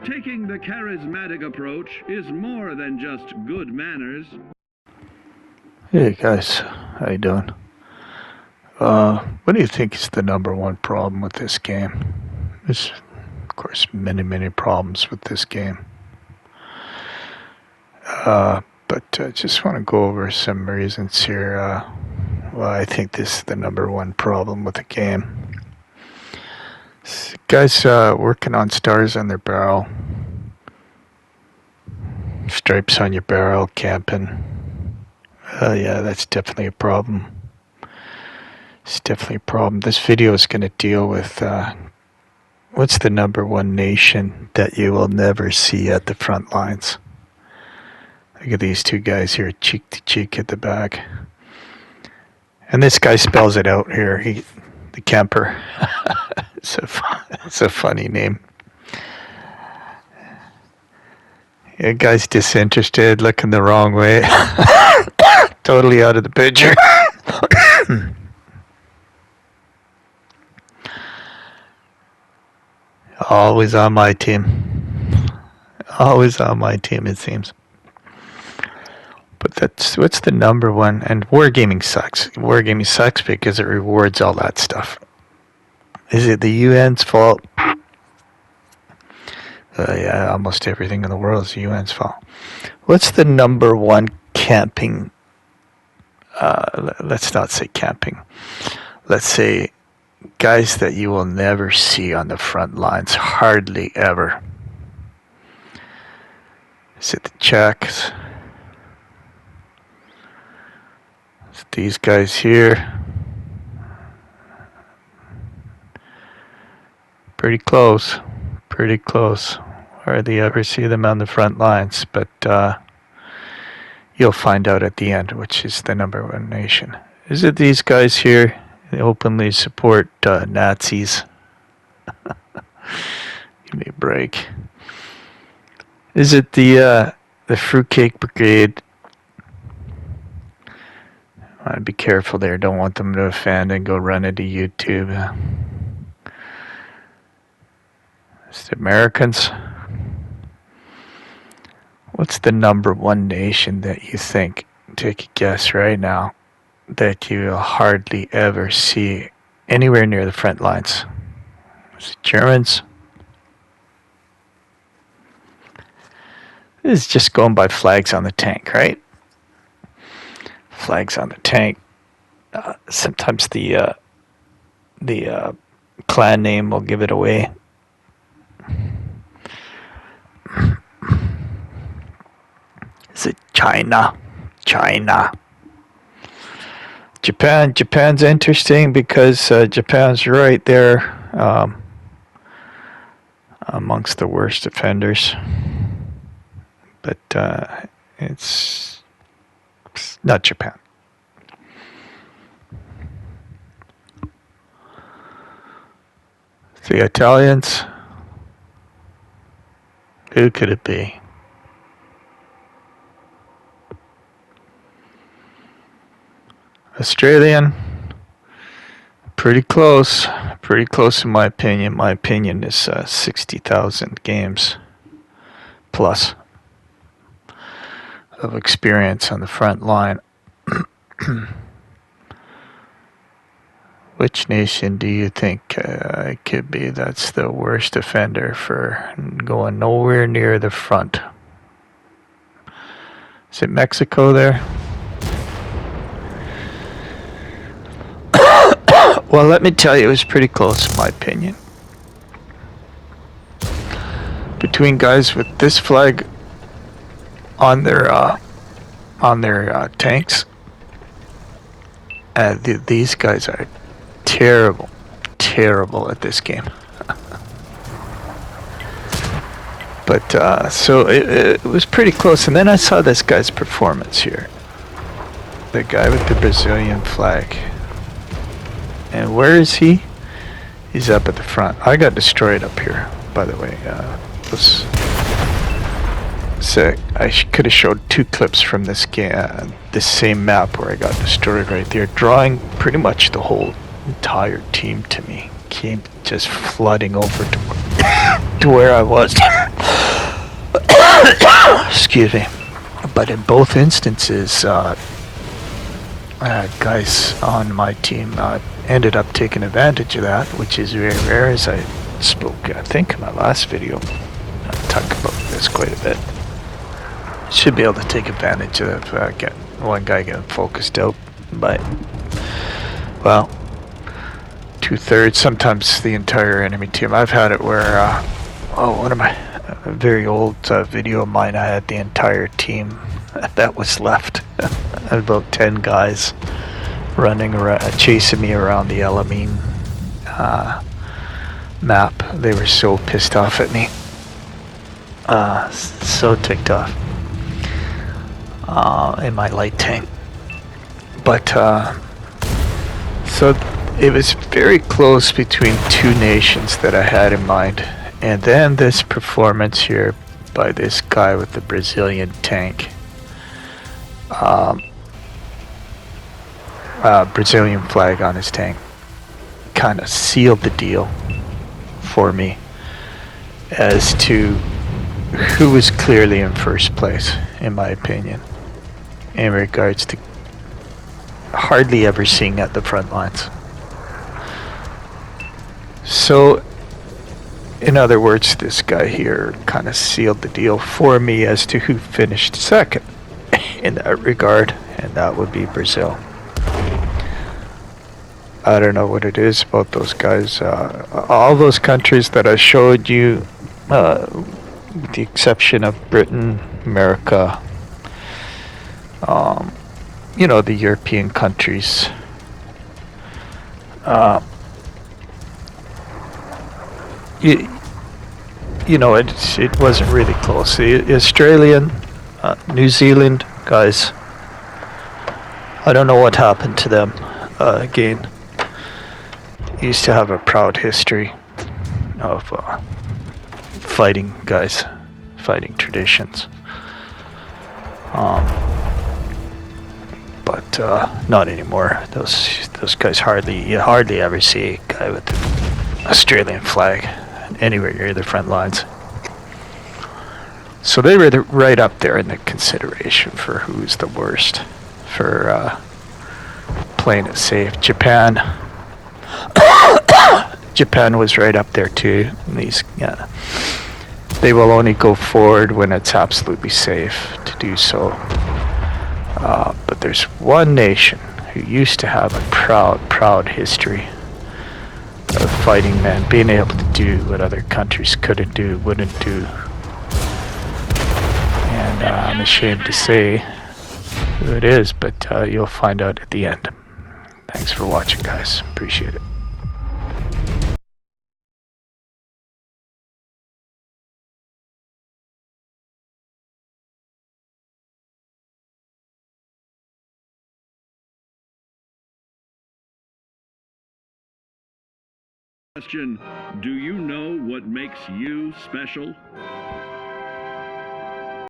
Taking the charismatic approach is more than just good manners. Hey guys, how you doing? What do you think is the number one problem with this game? There's, of course, many problems with this game. But I just want to go over some reasons here. I think this is the number one problem with the game. Guys working on stars on their barrel, stripes on your barrel, camping. Yeah, that's definitely a problem. It's definitely a problem. This video is going to deal with what's the number one nation that you will never see at the front lines. Look at these two guys here, cheek to cheek at the back. And this guy spells it out here, the Kemper. It's a funny name. Yeah, guy's disinterested, looking the wrong way. Totally out of the picture. Always on my team. Always on my team, it seems. But what's the number one? And wargaming sucks. Wargaming sucks because it rewards all that stuff. Is it the UN's fault? Yeah, almost everything in the world is the UN's fault. What's the number one camping? Let's not say camping. Let's say guys that you will never see on the front lines, hardly ever. Is it the Czechs? Is it these guys here? Pretty close. Pretty close. Hardly ever see them on the front lines, but you'll find out at the end which is the number one nation. Is it these guys here? They openly support Nazis. Give me a break. Is it the Fruitcake Brigade? I'd be careful there. Don't want them to offend and go run into YouTube. It's the Americans. What's the number one nation that you think, take a guess right now, that you'll hardly ever see anywhere near the front lines? Is it Germans? This is just going by flags on the tank, right? Flags on the tank. Sometimes the clan name will give it away. Is it China? China. Japan. Japan's interesting because Japan's right there amongst the worst offenders. But it's not Japan. The Italians. Who could it be? Australian. Pretty close in my opinion. My opinion is 60,000 games plus of experience on the front line. Which nation do you think it could be that's the worst offender for going nowhere near the front? Is it Mexico there? Well, let me tell you, it was pretty close in my opinion. Between guys with this flag on their tanks, these guys are terrible at this game. But so it was pretty close, and then I saw this guy's performance here, the guy with the Brazilian flag. And where is he? He's up at the front. I got destroyed up here, by the way. I could have showed two clips from this game, this same map where I got destroyed right there, drawing pretty much the whole entire team to me. Came just flooding over to where I was. Excuse me. But in both instances, guys on my team ended up taking advantage of that, which is very rare, as I spoke, I think, in my last video. I talked about this quite a bit. Should be able to take advantage of get one guy getting focused out, but, well, 2/3, sometimes the entire enemy team. I've had it where, one of my a very old video of mine, I had the entire team that was left. About 10 guys running around, chasing me around the Elamine map. They were so pissed off at me. So ticked off. In my light tank. But, so it was very close between two nations that I had in mind. And then this performance here by this guy with the Brazilian tank. Brazilian flag on his tank kind of sealed the deal for me as to who was clearly in first place, in my opinion, in regards to hardly ever seeing at the front lines. So, in other words, this guy here kind of sealed the deal for me as to who finished second in that regard, and that would be Brazil. I don't know what it is about those guys. All those countries that I showed you, with the exception of Britain, America, you know, the European countries, you know, it wasn't really close. The Australian, New Zealand guys, I don't know what happened to them. Again, used to have a proud history of fighting guys, fighting traditions. But not anymore. Those guys you hardly ever see a guy with the Australian flag anywhere near the front lines. So they were right up there in the consideration for who's the worst for playing it safe. Japan was right up there too. They will only go forward when it's absolutely safe to do so. But there's one nation who used to have a proud history of fighting men, being able to do what other countries wouldn't do. And I'm ashamed to say who it is, but you'll find out at the end. Thanks for watching, guys. Appreciate it. Question: do you know what makes you special?